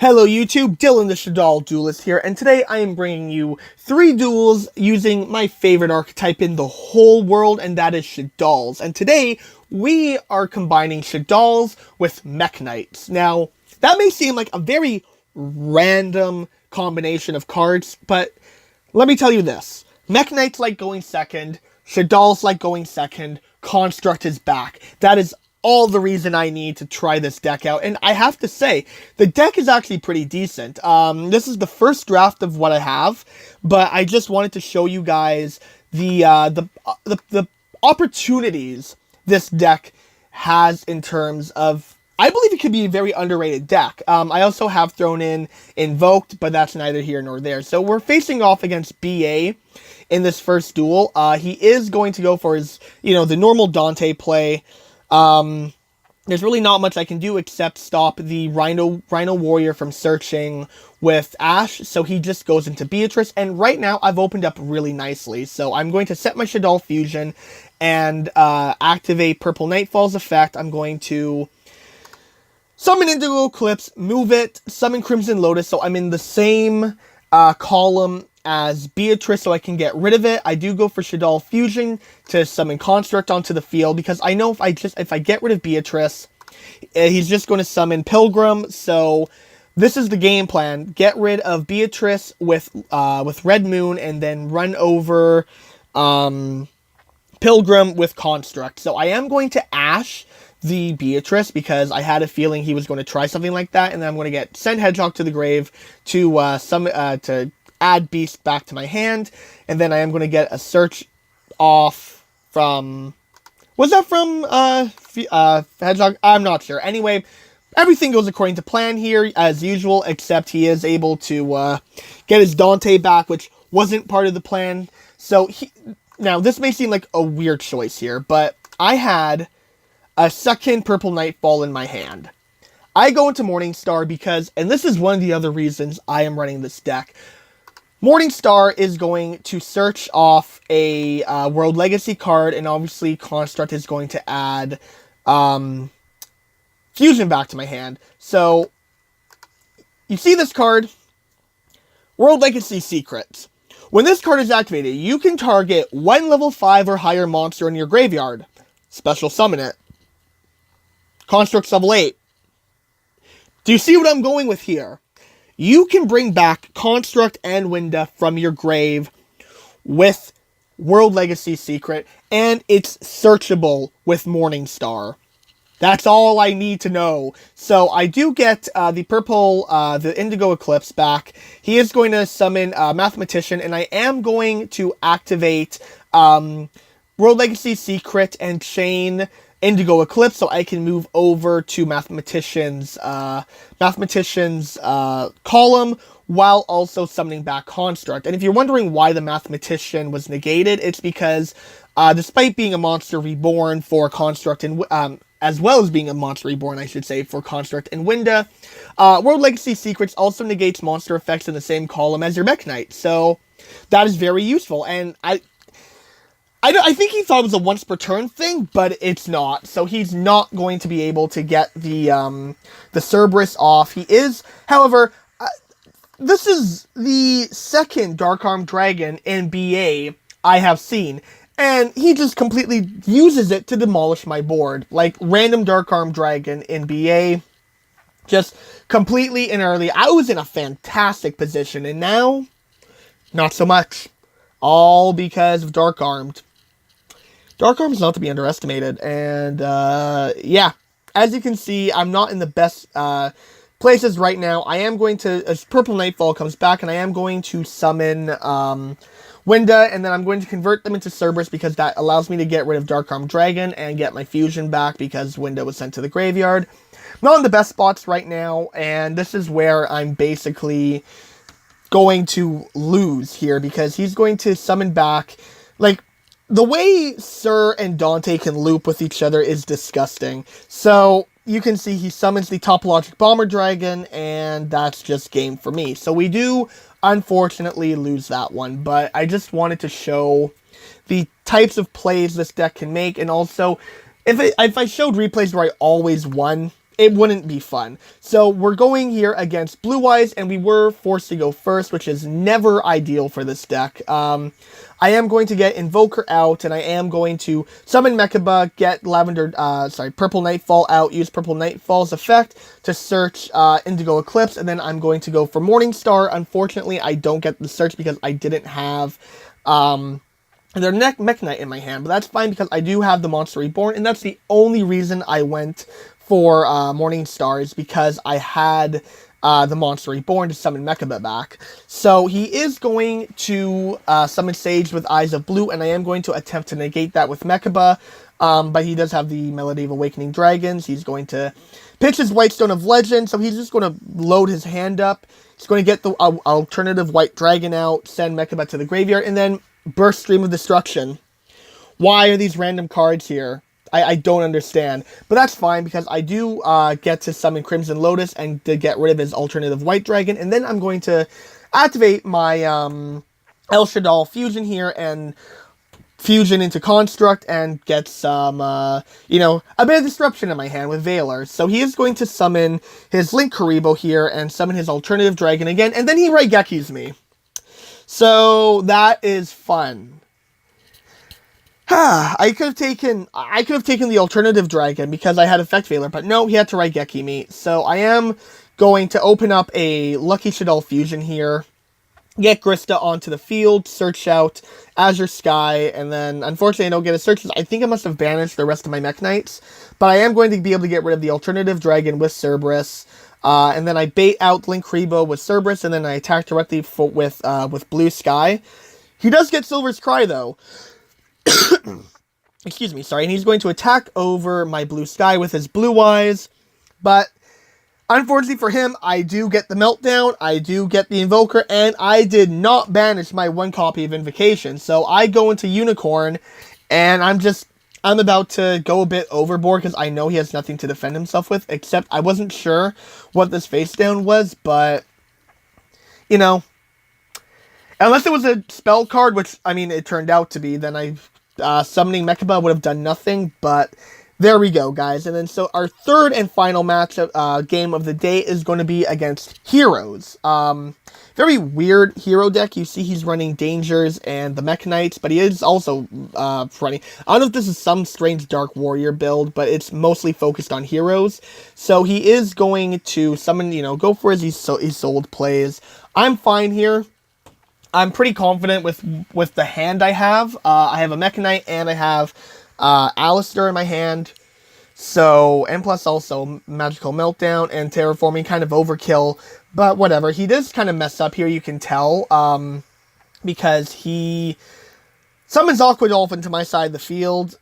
Hello YouTube, Dylan the Shaddoll Duelist here, and today I am bringing you 3 duels using my favorite archetype in the whole world, and that is Shaddolls. And today, we are combining Shaddolls with Mekk-Knights. Now, that may seem like a very random combination of cards, but let me tell you this. Mekk-Knights like going second, Shaddolls like going second, Construct is back. That is all the reason I need to try this deck out. And I have to say, the deck is actually pretty decent. This is the first draft of what I have, but I just wanted to show you guys the opportunities this deck has in terms of, I believe it could be a very underrated deck. I also have thrown in Invoked, but that's neither here nor there. So we're facing off against BA in this first duel. He is going to go for his, the normal Dante play. There's really not much I can do except stop the Rhino Warrior from searching with Ash, so he just goes into Beatrice, and right now I've opened up really nicely, so I'm going to set my Shaddoll Fusion and activate Purple Nightfall's effect. I'm going to summon Indigo Eclipse, move it, summon Crimson Lotus, so I'm in the same column as Beatrice, so I can get rid of it. I do go for Shaddoll Fusion to summon Construct onto the field, because I know if I get rid of Beatrice, he's just going to summon Pilgrim, so this is the game plan. Get rid of Beatrice with Red Moon, and then run over Pilgrim with Construct. So I am going to Ash the Beatrice, because I had a feeling he was going to try something like that, and then I'm going to get Send Hedgehog to the grave to add Beast back to my hand, and then I am going to get a search off from, was that from Hedgehog? I'm not sure. Anyway, everything goes according to plan here, as usual, except he is able to get his Dante back, which wasn't part of the plan. So, now, this may seem like a weird choice here, but I had a second Purple Nightfall in my hand. I go into Morningstar because, and this is one of the other reasons I am running this deck, Morningstar is going to search off a World Legacy card, and obviously Construct is going to add Fusion back to my hand. So, you see this card, World Legacy Secrets. When this card is activated, you can target one level 5 or higher monster in your graveyard. Special summon it. Construct's level 8. Do you see what I'm going with here? You can bring back Construct and Winda from your grave with World Legacy Secret, and it's searchable with Morningstar. That's all I need to know. So I do get the Indigo Eclipse back. He is going to summon Mathematician, and I am going to activate World Legacy Secret and chain Indigo Eclipse, so I can move over to Mathematician's column, while also summoning back Construct. And if you're wondering why the Mathematician was negated, it's because, despite being a monster reborn for Construct and, as well as being a monster reborn, I should say, for Construct and Winda, World Legacy Secrets also negates monster effects in the same column as your Mekk-Knight, so that is very useful, and I think he thought it was a once per turn thing, but it's not. So he's not going to be able to get the Cerberus off. He is, however, this is the second Dark Armed Dragon in BA I have seen, and he just completely uses it to demolish my board. Like, random Dark Armed Dragon in BA, just completely and utterly. I was in a fantastic position, and now, not so much. All because of Dark Armed. Dark Arm is not to be underestimated, and, yeah, as you can see, I'm not in the best, places right now. I am going to, as Purple Nightfall comes back, and I am going to summon, Winda, and then I'm going to convert them into Cerberus, because that allows me to get rid of Dark Armed Dragon, and get my Fusion back, because Winda was sent to the graveyard. Not in the best spots right now, and this is where I'm basically going to lose here, because he's going to summon back, like, the way Sir and Dante can loop with each other is disgusting. So, you can see he summons the Topologic Bomber Dragon, and that's just game for me. So we do, unfortunately, lose that one, but I just wanted to show the types of plays this deck can make, and also, if I showed replays where I always won, it wouldn't be fun. So we're going here against Blue Eyes, and we were forced to go first, which is never ideal for this deck. I am going to get Invoker out, and I am going to summon Mekka-Ba, get Purple Nightfall out, use Purple Nightfall's effect to search Indigo Eclipse, and then I'm going to go for Morningstar. Unfortunately, I don't get the search because I didn't have their Mekk-Knight in my hand, but that's fine because I do have the Monster Reborn, and that's the only reason I went for Morningstar, is because I had the Monster Reborn to summon Mekka-Ba back. So he is going to summon Sage with Eyes of Blue, and I am going to attempt to negate that with Mekka-Ba, but he does have the Melody of Awakening Dragons. He's going to pitch his White Stone of Legend, so he's just going to load his hand up. He's going to get the alternative White Dragon out, send Mekka-Ba to the graveyard, and then burst Stream of Destruction. Why are these random cards here? I don't understand, but that's fine because I do get to summon Crimson Lotus and to get rid of his alternative White Dragon, and then I'm going to activate my El Shaddoll Fusion here and Fusion into Construct and get some, a bit of Disruption in my hand with Veiler. So he is going to summon his Link Karibo here and summon his alternative Dragon again, and then he Raigekis me. So that is fun. I could have taken the alternative Dragon because I had Effect Veiler, but no, he had to Raigeki me. So I am going to open up a Lucky Shaddoll Fusion here, get Grista onto the field, search out Azure Sky, and then unfortunately I don't get a search. I think I must have banished the rest of my Mekk-Knights, but I am going to be able to get rid of the alternative Dragon with Cerberus. And then I bait out Link Karibo with Cerberus, and then I attack directly with Blue Sky. He does get Silver's Cry though. Excuse me, sorry, and he's going to attack over my Blue Sky with his Blue Eyes, but unfortunately for him, I do get the Meltdown, I do get the Invoker, and I did not banish my one copy of Invocation, so I go into Unicorn, and I'm about to go a bit overboard because I know he has nothing to defend himself with, except I wasn't sure what this face down was, but, unless it was a spell card, which, it turned out to be, then summoning Mekka-Ba would have done nothing, but there we go, guys. And then, so our third and final game of the day is going to be against Heroes. Very weird hero deck. You see he's running Dangers and the Mekk-Knights, but he is also running, I don't know if this is some strange Dark Warrior build, but it's mostly focused on Heroes. So he is going to summon, go for his Isolde plays. I'm fine here. I'm pretty confident with the hand I have. I have a Mekk-Knight and I have Alistair in my hand. So, and plus also Magical Meltdown and Terraforming, kind of overkill. But whatever, he does kind of mess up here, you can tell. Because he summons Aqua Dolphin to my side of the field,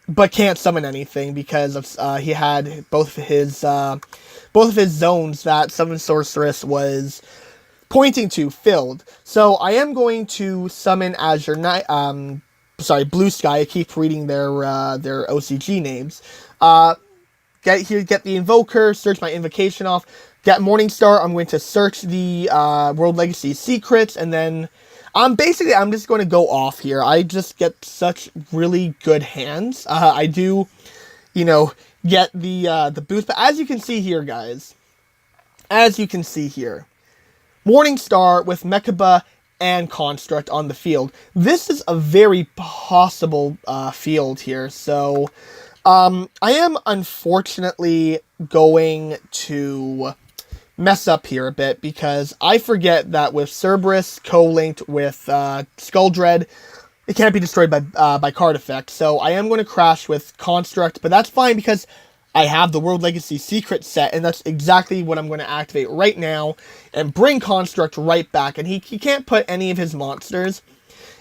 but can't summon anything because of, he had both of his zones that Summon Sorceress was pointing to filled. So I am going to summon Azure Knight, Blue Sky. I keep reading their OCG names. Get the Invoker, search my Invocation off, get Morningstar. I'm going to search the World Legacy Secrets, and then I'm just going to go off here. I just get such really good hands. I do, get the boost, but as you can see here, guys, Morningstar with Mekka-Ba and Construct on the field. This is a very possible field here. So I am unfortunately going to mess up here a bit because I forget that with Cerberus co-linked with Skulldread, it can't be destroyed by card effect. So I am going to crash with Construct, but that's fine because I have the World Legacy Secret set, and that's exactly what I'm going to activate right now and bring Construct right back. And he can't put any of his monsters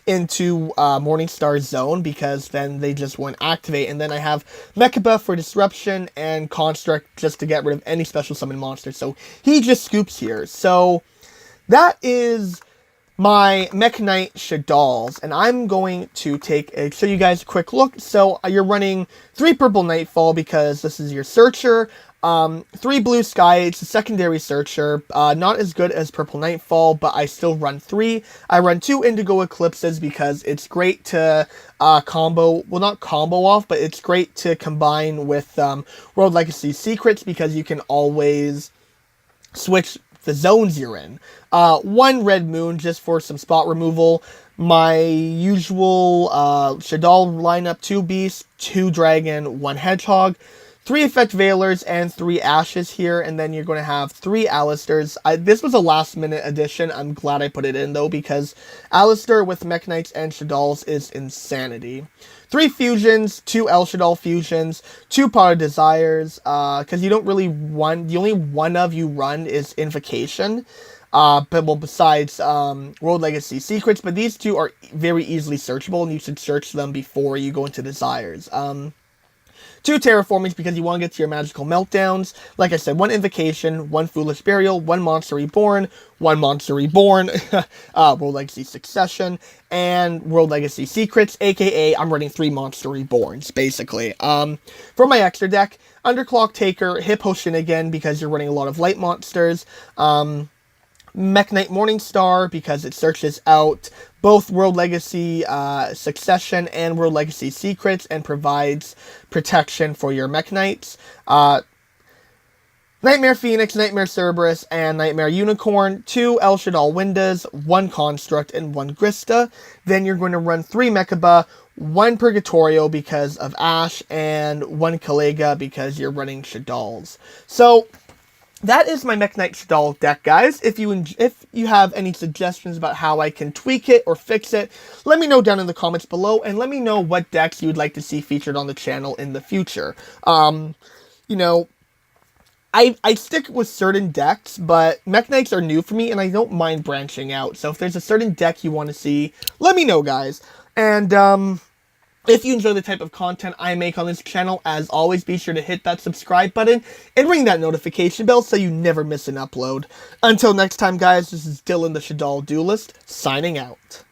into Morningstar's zone because then they just won't activate. And then I have Mekka-Ba for Disruption and Construct just to get rid of any special summon monsters. So he just scoops here. So that is my Mekk-Knight Shaddolls, and I'm going to show you guys a quick look. So you're running 3 Purple Nightfall because this is your Searcher. 3 Blue Sky, it's a secondary searcher, not as good as Purple Nightfall, but I still run 3. I run 2 Indigo Eclipses because it's great to combo, well not combo off, but it's great to combine with World Legacy Secrets because you can always switch the zones you're in. 1 Red Moon just for some spot removal. My usual Shaddoll lineup, 2 Beasts, 2 Dragon, 1 Hedgehog, 3 Effect Veilers, and 3 Ashes here, and then you're going to have 3 Alistairs. This was a last-minute addition. I'm glad I put it in, though, because Alistair with Mekk-Knights and Shaddolls is insanity. 3 Fusions, 2 El Shaddoll Fusions, 2 Pot of Desires, because you don't really run, the only one of you run is Invocation. But well, besides World Legacy Secrets, but these 2 are very easily searchable, and you should search them before you go into Desires. 2 Terraformings because you want to get to your magical meltdowns. Like I said, 1 Invocation, 1 Foolish Burial, 1 Monster Reborn, 1 Monster Reborn, World Legacy Succession, and World Legacy Secrets, aka I'm running 3 Monster Reborns, basically. For my extra deck, Underclock Taker, Hippo Shinigami because you're running a lot of light monsters, Mekk-Knight Morningstar because it searches out both World Legacy Succession and World Legacy Secrets and provides protection for your Mekk-Knights. Nightmare Phoenix, Nightmare Cerberus, and Nightmare Unicorn, 2 El Shaddoll Windas, 1 Construct, and 1 Grista. Then you're going to run 3 Mechaba, 1 Purgatorio because of Ash, and 1 Kalega because you're running Shaddolls. So that is my Mekk-Knight Shaddoll deck, guys. If you have any suggestions about how I can tweak it or fix it, let me know down in the comments below, and let me know what decks you would like to see featured on the channel in the future. You know, I stick with certain decks, but Mekk-Knights are new for me, and I don't mind branching out. So if there's a certain deck you want to see, let me know, guys. And, if you enjoy the type of content I make on this channel, as always, be sure to hit that subscribe button and ring that notification bell so you never miss an upload. Until next time, guys, this is Dylan the Shaddoll Duelist, signing out.